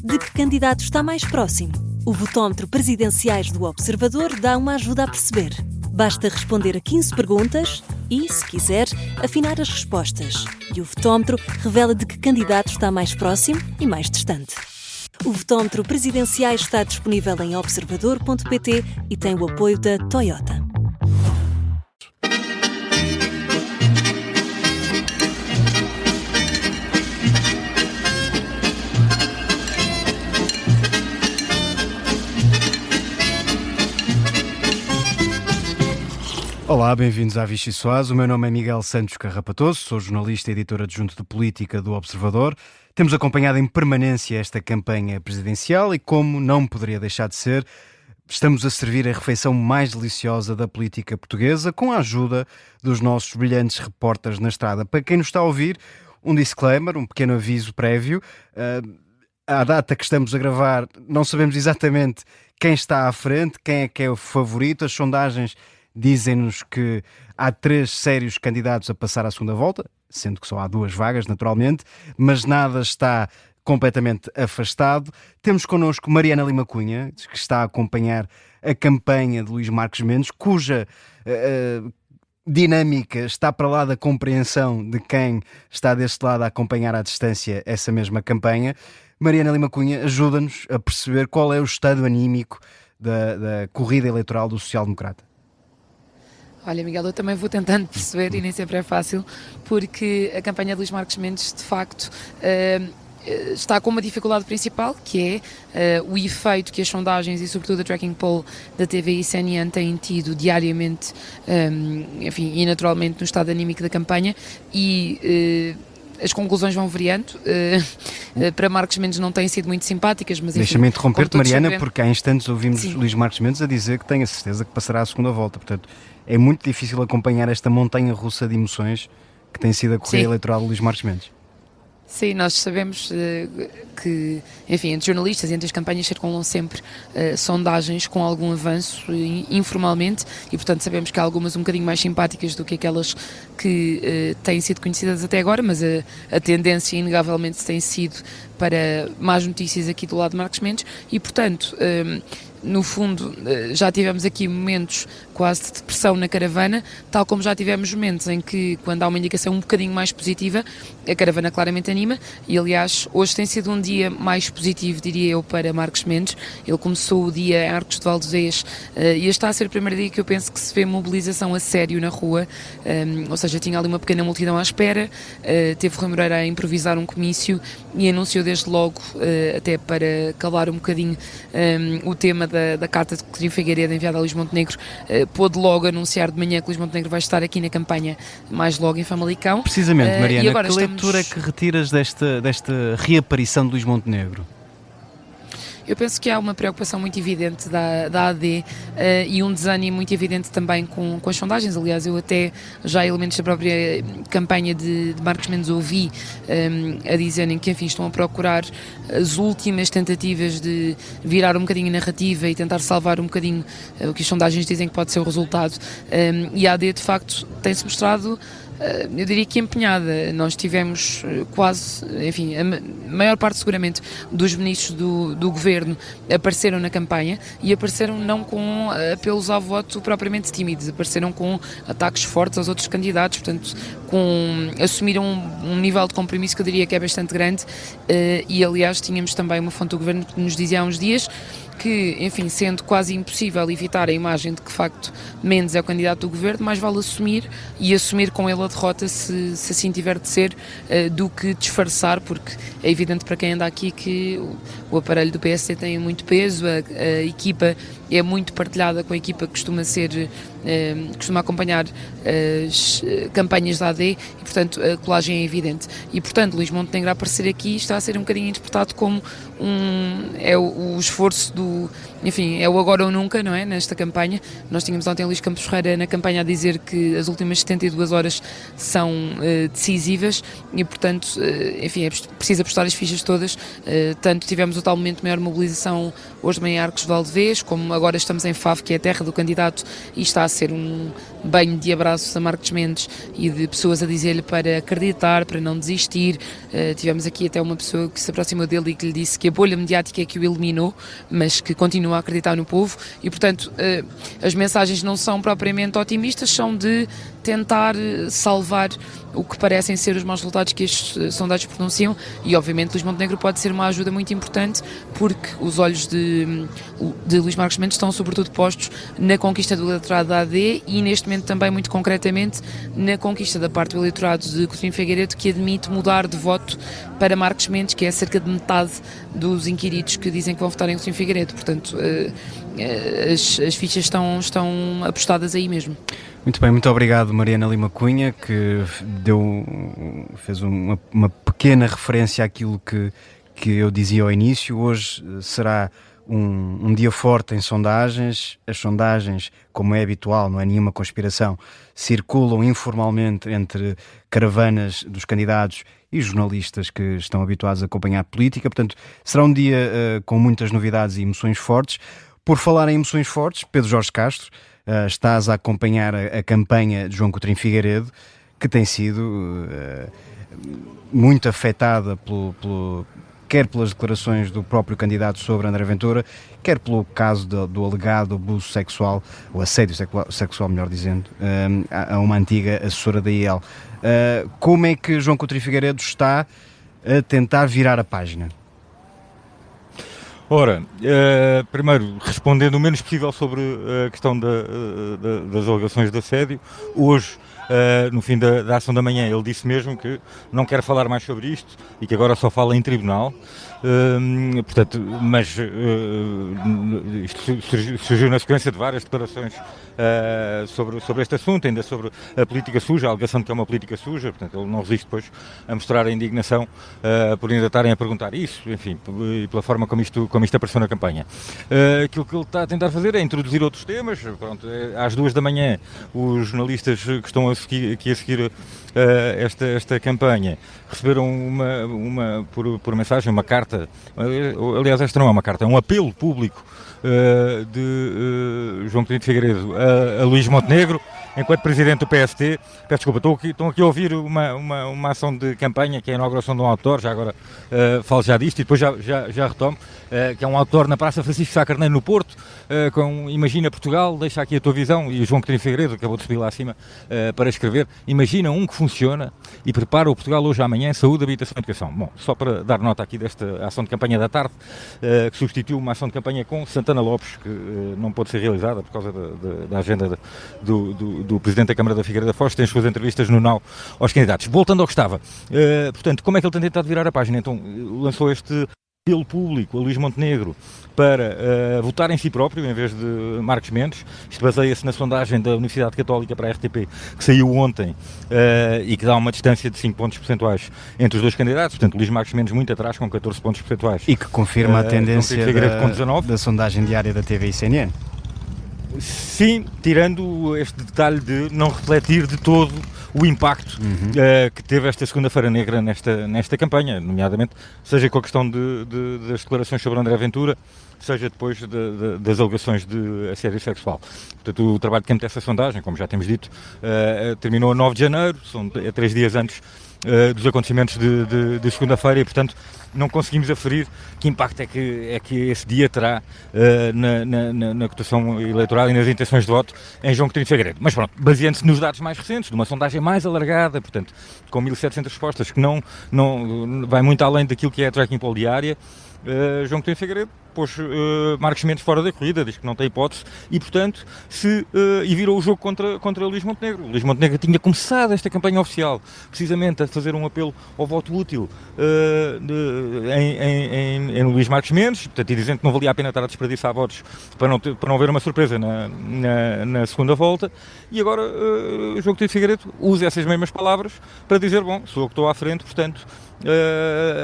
de que candidato está mais próximo? O votómetro Presidenciais do Observador dá uma ajuda a perceber. Basta responder a 15 perguntas e, se quiser, afinar as respostas. E o votómetro revela de que candidato está mais próximo e mais distante. O votómetro Presidenciais está disponível em observador.pt e tem o apoio da Toyota. Olá, bem-vindos à Vichy Soares. O meu nome é Miguel Santos Carrapatoso, sou jornalista e editor adjunto de política do Observador. Temos acompanhado em permanência esta campanha presidencial e, como não poderia deixar de ser, estamos a servir a refeição mais deliciosa da política portuguesa com a ajuda dos nossos brilhantes repórteres na estrada. Para quem nos está a ouvir, um disclaimer, um pequeno aviso prévio. À data que estamos a gravar, não sabemos exatamente quem está à frente, quem é o favorito. As sondagens dizem-nos que há 3 sérios candidatos a passar à segunda volta, sendo que só há 2 vagas, naturalmente, mas nada está completamente afastado. Temos connosco Mariana Lima Cunha, que está a acompanhar a campanha de Luís Marques Mendes, cuja dinâmica está para lá da compreensão de quem está deste lado a acompanhar à distância essa mesma campanha. Mariana Lima Cunha, ajuda-nos a perceber qual é o estado anímico da corrida eleitoral do social-democrata. Olha, Miguel, eu também vou tentando perceber, e nem sempre é fácil, porque a campanha de Luís Marques Mendes, de facto, está com uma dificuldade principal, que é o efeito que as sondagens e, sobretudo, a tracking poll da TVI e CNN têm tido diariamente, enfim, e naturalmente no estado anímico da campanha, e as conclusões vão variando. Para Marques Mendes não têm sido muito simpáticas, mas enfim... Deixa-me interromper-te, Mariana, sabemos... porque há instantes ouvimos Sim. Luís Marques Mendes a dizer que tem a certeza que passará à segunda volta. Portanto, é muito difícil acompanhar esta montanha-russa de emoções que tem sido a corrida eleitoral de Luís Marques Mendes. Sim, nós sabemos que, enfim, entre jornalistas e entre as campanhas circulam sempre sondagens com algum avanço informalmente e, portanto, sabemos que há algumas um bocadinho mais simpáticas do que aquelas que têm sido conhecidas até agora, mas a tendência inegavelmente tem sido para más notícias aqui do lado de Marques Mendes e, portanto... No fundo, já tivemos aqui momentos quase de depressão na caravana, tal como já tivemos momentos em que, quando há uma indicação um bocadinho mais positiva, a caravana claramente anima e, aliás, hoje tem sido um dia mais positivo, diria eu, para Marques Mendes. Ele começou o dia em Arcos de Valdevez e está a ser o primeiro dia que eu penso que se vê mobilização a sério na rua, ou seja, tinha ali uma pequena multidão à espera, teve Rui Moreira a improvisar um comício e anunciou desde logo, até para calar um bocadinho o tema da carta de Coutinho Figueiredo enviada a Luís Montenegro, pôde logo anunciar de manhã que Luís Montenegro vai estar aqui na campanha mais logo em Famalicão. Precisamente, Mariana, e agora que leitura é que retiras desta reaparição de Luís Montenegro? Eu penso que há uma preocupação muito evidente da AD e um desânimo muito evidente também com as sondagens. Aliás, eu até já elementos da própria campanha de Marques Mendes ouvi a dizerem que, enfim, estão a procurar as últimas tentativas de virar um bocadinho a narrativa e tentar salvar um bocadinho o que as sondagens dizem que pode ser o resultado. E a AD, de facto, tem-se mostrado... eu diria que empenhada. Nós tivemos quase, enfim, a maior parte seguramente dos ministros do governo apareceram na campanha e apareceram não com apelos ao voto propriamente tímidos, apareceram com ataques fortes aos outros candidatos, portanto assumiram um nível de compromisso que eu diria que é bastante grande e aliás tínhamos também uma fonte do governo que nos dizia há uns dias que, enfim, sendo quase impossível evitar a imagem de que, de facto, Mendes é o candidato do governo, mais vale assumir e assumir com ele a derrota se assim tiver de ser, do que disfarçar, porque é evidente para quem anda aqui que o aparelho do PSD tem muito peso, a equipa é muito partilhada com a equipa que costuma acompanhar as campanhas da AD e, portanto, a colagem é evidente. E, portanto, Luís Montenegro a aparecer aqui está a ser um bocadinho interpretado como o esforço enfim, é o agora ou nunca, não é? Nesta campanha. Nós tínhamos ontem Luís Campos Ferreira na campanha a dizer que as últimas 72 horas são decisivas e, portanto, enfim, é preciso apostar as fichas todas. Tanto tivemos o tal momento de maior mobilização hoje de manhã em Arcos de Valdevez, como agora estamos em Faf, que é a terra do candidato, e está a ser banho de abraços a Marcos Mendes e de pessoas a dizer-lhe para acreditar, para não desistir. Tivemos aqui até uma pessoa que se aproximou dele e que lhe disse que a bolha mediática é que o eliminou, mas que continua a acreditar no povo e, portanto, as mensagens não são propriamente otimistas, são de tentar salvar o que parecem ser os maus resultados que estes sondagens pronunciam e, obviamente, Luís Montenegro pode ser uma ajuda muito importante porque os olhos de Luís Marcos Mendes estão sobretudo postos na conquista do eleitorado da AD e, neste momento, também muito concretamente na conquista da parte do eleitorado de Coutinho Figueiredo, que admite mudar de voto para Marcos Mendes, que é cerca de metade dos inquiridos que dizem que vão votar em Coutinho Figueiredo. Portanto, as fichas estão apostadas aí mesmo. Muito bem, muito obrigado, Mariana Lima Cunha, que fez uma pequena referência àquilo que eu dizia ao início. Hoje será um dia forte em sondagens. As sondagens, como é habitual, não é nenhuma conspiração, circulam informalmente entre caravanas dos candidatos e jornalistas que estão habituados a acompanhar a política. Portanto, será um dia com muitas novidades e emoções fortes. Por falar em emoções fortes, Pedro Jorge Castro, estás a acompanhar a campanha de João Coutinho Figueiredo, que tem sido muito afetada quer pelas declarações do próprio candidato sobre André Ventura, quer pelo caso do alegado abuso sexual, ou assédio sexual, melhor dizendo, a uma antiga assessora da IEL. Como é que João Coutinho Figueiredo está a tentar virar a página? Ora, primeiro, respondendo o menos possível sobre a questão das alegações de assédio, hoje, no fim da ação da manhã, ele disse mesmo que não quer falar mais sobre isto e que agora só fala em tribunal. Portanto, mas isto surgiu na sequência de várias declarações sobre este assunto, ainda sobre a política suja, a alegação de que é uma política suja. Portanto, ele não resiste depois a mostrar a indignação por ainda estarem a perguntar isso, enfim, e pela forma como isto apareceu na campanha. Aquilo que ele está a tentar fazer é introduzir outros temas. Pronto, às 2 da manhã, os jornalistas que estão aqui a seguir esta campanha receberam por mensagem uma carta. Aliás, esta não é uma carta, é um apelo público de João Coutinho Figueiredo a Luís Montenegro, enquanto presidente do PST. Peço desculpa, estão aqui a ouvir uma ação de campanha, que é a inauguração de um outdoor, já agora falo já disto e depois já retomo, que é um outdoor na Praça Francisco Sá Carneiro, no Porto, com Imagina Portugal, deixa aqui a tua visão, e o João Coutinho Figueiredo acabou de subir lá acima para escrever, imagina um que funciona e prepara o Portugal hoje amanhã, saúde, habitação e educação. Bom, só para dar nota aqui desta ação de campanha da tarde, que substituiu uma ação de campanha com Santana Lopes, que não pôde ser realizada por causa da agenda do Presidente da Câmara da Figueira da Foz, tem as suas entrevistas no NAU aos candidatos. Voltando ao que estava, portanto, como é que ele tem tentado virar a página? Então, lançou este apelo público a Luís Montenegro para votar em si próprio, em vez de Marcos Mendes. Isto baseia-se na sondagem da Universidade Católica para a RTP, que saiu ontem e que dá uma distância de 5 pontos percentuais entre os dois candidatos. Portanto, Luís Marcos Mendes muito atrás, com 14 pontos percentuais. E que confirma a tendência da sondagem diária da TV e CNN. Sim, tirando este detalhe de não refletir de todo o impacto que teve esta segunda-feira negra nesta campanha, nomeadamente, seja com a questão das declarações sobre André Ventura, seja depois das alegações de assédio sexual. Portanto, o trabalho de campo dessa sondagem, como já temos dito, terminou a 9 de janeiro, são 3 dias antes dos acontecimentos de segunda-feira e, portanto, não conseguimos aferir que impacto é que esse dia terá na cotação eleitoral e nas intenções de voto em João Coutinho Figueiredo. Mas pronto, baseando-se nos dados mais recentes, de uma sondagem mais alargada, portanto, com 1.700 respostas, que não vai muito além daquilo que é a tracking poll diária, João Coutinho Figueiredo pôs Marcos Mendes fora da corrida, diz que não tem hipótese e, portanto, e virou o jogo contra Luís Montenegro. Luís Montenegro tinha começado esta campanha oficial precisamente a fazer um apelo ao voto útil em Luís Marcos Mendes, portanto, e dizendo que não valia a pena estar a desperdiçar votos para não haver uma surpresa na segunda volta, e agora João Coutinho Figueiredo usa essas mesmas palavras para dizer, bom, sou eu que estou à frente, portanto,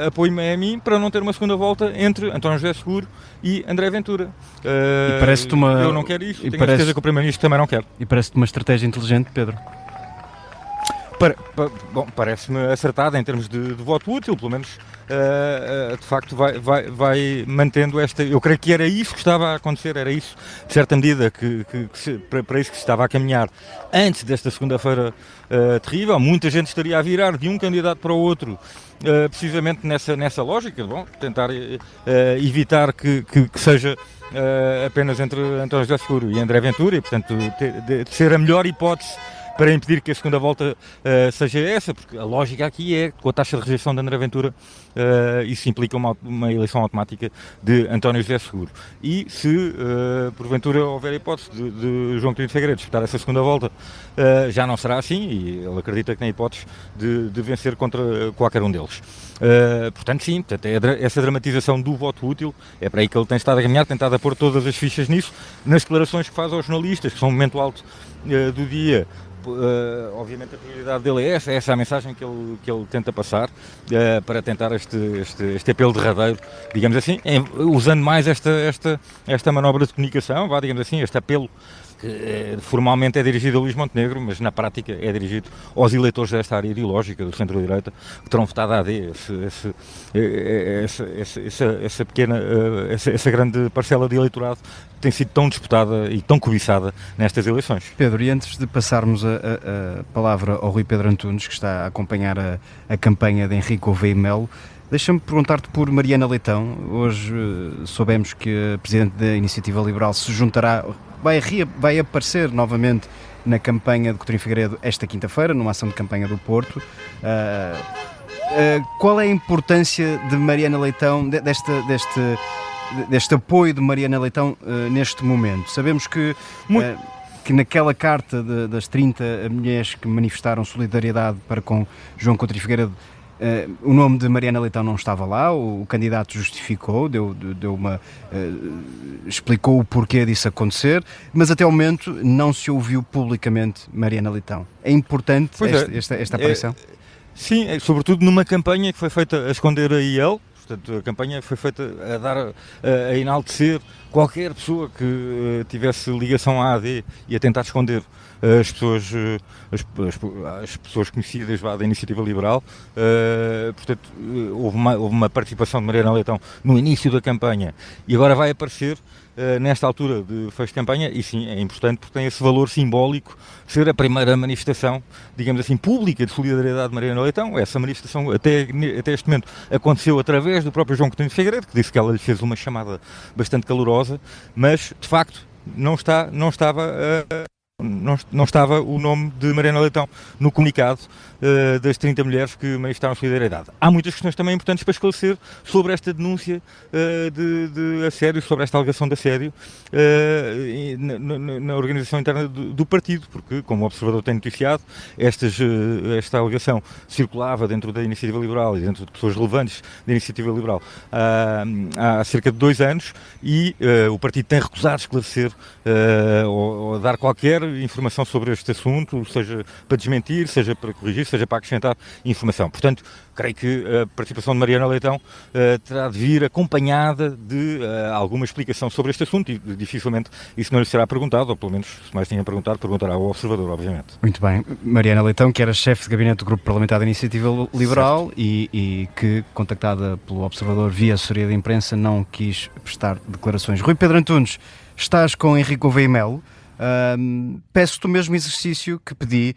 apoio-me a mim para não ter uma segunda volta entre António José Seguro e André Ventura. E parece-te eu não quero isto, tenho certeza que o Primeiro-Ministro também não quer. E parece-te uma estratégia inteligente, Pedro? Bom, parece-me acertada em termos de voto útil, pelo menos de facto vai mantendo esta. Eu creio que era isso que estava a acontecer, era isso, de certa medida, para isso que se estava a caminhar antes desta segunda-feira terrível. Muita gente estaria a virar de um candidato para o outro, precisamente nessa lógica, bom, tentar evitar que seja apenas entre António José Seguro e André Ventura, e portanto de ser a melhor hipótese para impedir que a segunda volta seja essa, porque a lógica aqui é, com a taxa de rejeição de André Ventura, isso implica uma eleição automática de António José Seguro. E se, porventura, houver a hipótese de João Coutinho de Figueiredo disputar essa segunda volta, já não será assim, e ele acredita que tem hipótese de vencer contra qualquer um deles. Portanto, sim, essa dramatização do voto útil, é para aí que ele tem estado a caminhar, tem estado a pôr todas as fichas nisso, nas declarações que faz aos jornalistas, que são um momento alto do dia. Obviamente a prioridade dele é essa é a mensagem que ele tenta passar, para tentar este apelo derradeiro, digamos assim, usando mais esta manobra de comunicação, digamos assim, este apelo que formalmente é dirigido a Luís Montenegro, mas na prática é dirigido aos eleitores desta área ideológica do centro-direita, que terão votado a AD, essa grande parcela de eleitorado que tem sido tão disputada e tão cobiçada nestas eleições. Pedro, e antes de passarmos a palavra ao Rui Pedro Antunes, que está a acompanhar a campanha de Henrique Gouveia e Melo, deixa-me perguntar-te por Mariana Leitão. Hoje soubemos que a Presidente da Iniciativa Liberal se juntará, vai aparecer novamente na campanha de Coutinho Figueiredo esta quinta-feira, numa ação de campanha do Porto. Qual é a importância de Mariana Leitão, deste apoio de Mariana Leitão neste momento? Sabemos que naquela carta das 30 mulheres que manifestaram solidariedade para com João Coutinho Figueiredo, o nome de Mariana Leitão não estava lá, o candidato justificou, explicou o porquê disso acontecer, mas até ao momento não se ouviu publicamente Mariana Leitão. É importante esta aparição? Sim, sobretudo numa campanha que foi feita a esconder a IEL. Portanto, a campanha foi feita a enaltecer qualquer pessoa que tivesse ligação à AD e a tentar esconder as pessoas conhecidas da Iniciativa Liberal. Portanto, houve uma participação de Mariana Leitão no início da campanha e agora vai aparecer nesta altura de fecho de campanha, e sim, é importante porque tem esse valor simbólico, ser a primeira manifestação, digamos assim, pública de solidariedade de Mariana Leitão. Essa manifestação até este momento aconteceu através do próprio João Coutinho de Figueiredo, que disse que ela lhe fez uma chamada bastante calorosa, mas de facto não estava o nome de Mariana Leitão no comunicado das 30 mulheres que manifestaram solidariedade. Há muitas questões também importantes para esclarecer sobre esta denúncia de assédio, sobre esta alegação de assédio na organização interna do partido, porque, como o Observador tem noticiado, esta alegação circulava dentro da Iniciativa Liberal e dentro de pessoas relevantes da Iniciativa Liberal há cerca de 2 anos, e o partido tem recusado esclarecer ou dar qualquer informação sobre este assunto, seja para desmentir, seja para corrigir, seja para acrescentar informação. Portanto, creio que a participação de Mariana Leitão terá de vir acompanhada de alguma explicação sobre este assunto, e dificilmente isso não lhe será perguntado, ou pelo menos, se mais tinha perguntado, perguntará ao Observador, obviamente. Muito bem. Mariana Leitão, que era chefe de gabinete do Grupo Parlamentar da Iniciativa Liberal e que, contactada pelo Observador via assessoria de imprensa, não quis prestar declarações. Rui Pedro Antunes, estás com Henrique Gouveia e Melo. Peço-te o mesmo exercício que pedi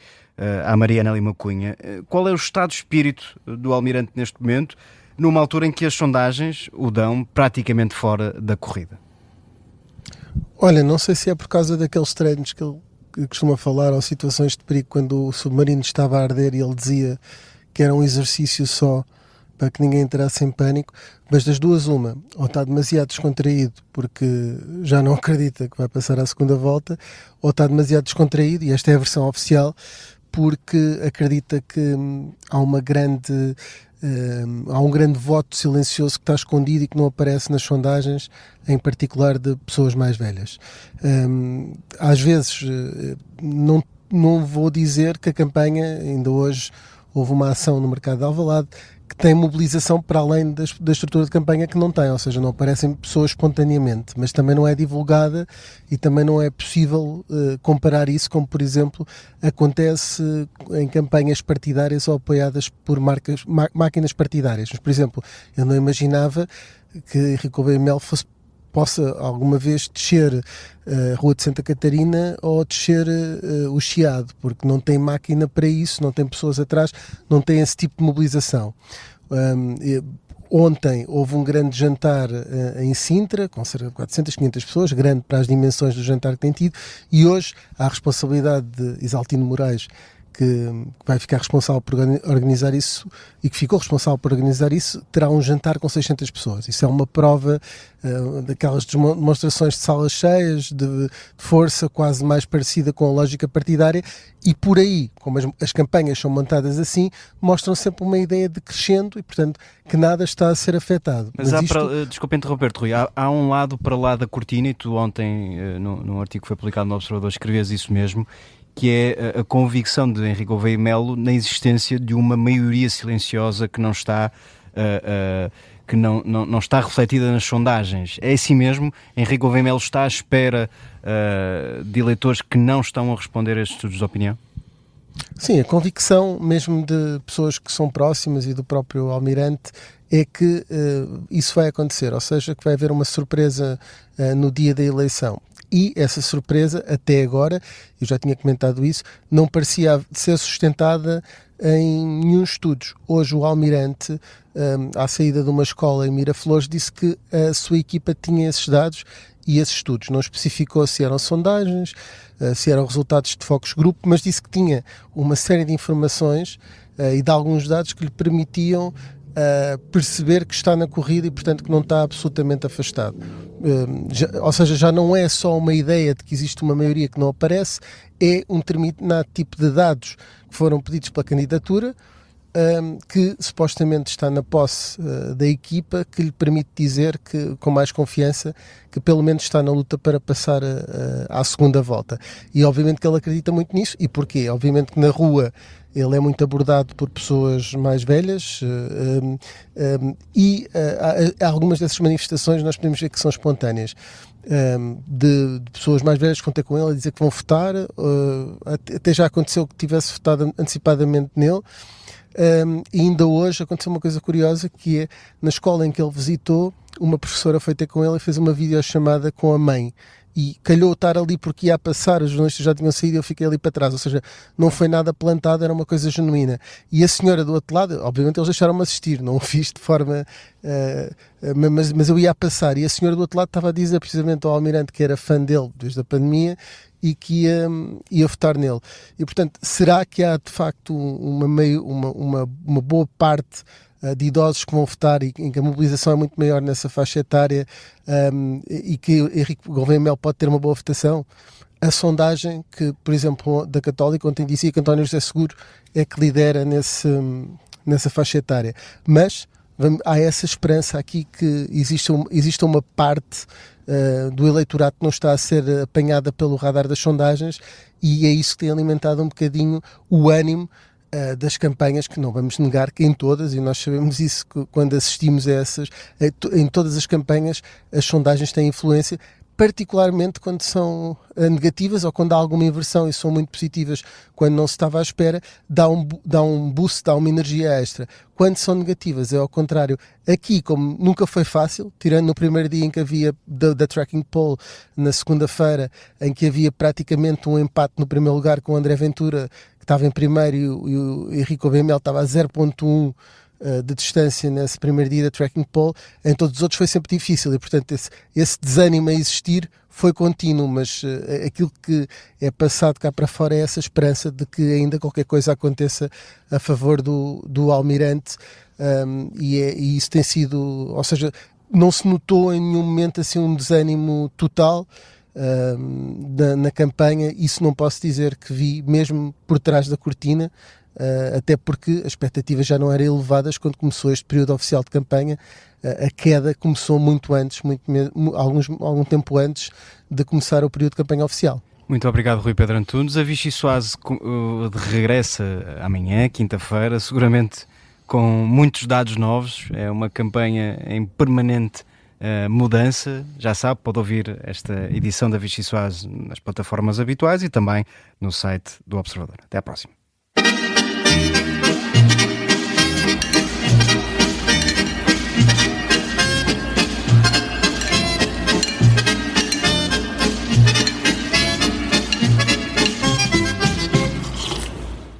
à Mariana Lima Cunha. Qual é o estado de espírito do Almirante neste momento, numa altura em que as sondagens o dão praticamente fora da corrida? Olha, não sei se é por causa daqueles treinos que ele costuma falar, ou situações de perigo, quando o submarino estava a arder e ele dizia que era um exercício só para que ninguém entrasse em pânico, mas das duas uma, ou está demasiado descontraído porque já não acredita que vai passar à segunda volta, ou está demasiado descontraído, e esta é a versão oficial, porque acredita que há um grande voto silencioso que está escondido e que não aparece nas sondagens, em particular de pessoas mais velhas. Às vezes, não vou dizer que a campanha, ainda hoje houve uma ação no mercado de Alvalade que tem mobilização para além da estrutura de campanha que não tem, ou seja, não aparecem pessoas espontaneamente, mas também não é divulgada e também não é possível comparar isso com, por exemplo, acontece em campanhas partidárias ou apoiadas por máquinas partidárias. Mas, por exemplo, eu não imaginava que Henrique Gouveia Melo possa alguma vez descer a Rua de Santa Catarina ou descer o Chiado, porque não tem máquina para isso, não tem pessoas atrás, não tem esse tipo de mobilização. Ontem houve um grande jantar em Sintra, com cerca de 400, 500 pessoas, grande para as dimensões do jantar que tem tido, e hoje há a responsabilidade de Isaltino Moraes, que vai ficar responsável por organizar isso e que ficou responsável por organizar isso, terá um jantar com 600 pessoas. Isso é uma prova daquelas demonstrações de salas cheias, de força quase mais parecida com a lógica partidária, e por aí, como as campanhas são montadas assim, mostram sempre uma ideia de crescendo e, portanto, que nada está a ser afetado. Mas desculpa interromper-te, Rui, há um lado para lá da cortina, e tu ontem, num artigo que foi publicado no Observador, escrevias isso mesmo, que é a convicção de Henrique Gouveia Melo na existência de uma maioria silenciosa que não está não está refletida nas sondagens. É assim mesmo? Henrique Gouveia Melo está à espera de eleitores que não estão a responder a estes estudos de opinião? Sim, a convicção mesmo de pessoas que são próximas e do próprio Almirante é que isso vai acontecer, ou seja, que vai haver uma surpresa no dia da eleição. E essa surpresa, até agora, eu já tinha comentado isso, não parecia ser sustentada em nenhum estudo. Hoje o Almirante, à saída de uma escola em Miraflores, disse que a sua equipa tinha esses dados e esses estudos. Não especificou se eram sondagens, se eram resultados de focus group, mas disse que tinha uma série de informações e de alguns dados que lhe permitiam perceber que está na corrida e, portanto, que não está absolutamente afastado. Ou seja, já não é só uma ideia de que existe uma maioria que não aparece, é um determinado tipo de dados que foram pedidos pela candidatura, que supostamente está na posse da equipa, que lhe permite dizer que, com mais confiança, que pelo menos está na luta para passar à segunda volta. E obviamente que ele acredita muito nisso. E porquê? Obviamente que na rua ele é muito abordado por pessoas mais velhas e algumas dessas manifestações nós podemos ver que são espontâneas. De pessoas mais velhas que vão ter com ele a dizer que vão votar, até já aconteceu que tivesse votado antecipadamente nele. E ainda hoje aconteceu uma coisa curiosa, que é, na escola em que ele visitou, uma professora foi ter com ele e fez uma videochamada com a mãe, e calhou estar ali porque ia a passar, os jornalistas já tinham saído e eu fiquei ali para trás, ou seja, não foi nada plantado, era uma coisa genuína. E a senhora do outro lado, obviamente eles deixaram-me assistir, não o fiz de forma mas eu ia a passar, e a senhora do outro lado estava a dizer precisamente ao Almirante que era fã dele desde a pandemia e que ia votar nele. E, portanto, será que há de facto uma boa parte de idosos que vão votar e em que a mobilização é muito maior nessa faixa etária, e que Henrique Gouveia Melo pode ter uma boa votação? A sondagem que, por exemplo, da Católica ontem dizia que António José Seguro é que lidera nessa faixa etária. Mas há essa esperança aqui que exista uma parte do eleitorado que não está a ser apanhada pelo radar das sondagens, e é isso que tem alimentado um bocadinho o ânimo das campanhas, que não vamos negar que em todas, e nós sabemos isso que quando assistimos a essas, em todas as campanhas as sondagens têm influência, particularmente quando são negativas ou quando há alguma inversão e são muito positivas, quando não se estava à espera, dá um boost, dá uma energia extra. Quando são negativas é ao contrário. Aqui, como nunca foi fácil, tirando no primeiro dia em que havia da Tracking Poll, na segunda-feira, em que havia praticamente um empate no primeiro lugar com o André Ventura, que estava em primeiro, e o Henrique Gouveia Melo estava a 0.1 de distância nesse primeiro dia da Tracking Poll. Em todos os outros foi sempre difícil, e portanto esse desânimo a existir foi contínuo, mas aquilo que é passado cá para fora é essa esperança de que ainda qualquer coisa aconteça a favor do Almirante, e isso tem sido, ou seja, não se notou em nenhum momento assim um desânimo total na campanha. Isso não posso dizer que vi, mesmo por trás da cortina, até porque as expectativas já não eram elevadas quando começou este período oficial de campanha. A queda começou muito antes, algum tempo antes de começar o período de campanha oficial. Muito obrigado, Rui Pedro Antunes. A Vichy Soase regressa amanhã, quinta-feira, seguramente com muitos dados novos. É uma campanha em permanente mudança. Já sabe, pode ouvir esta edição da Vichy Soase nas plataformas habituais e também no site do Observador. Até à próxima.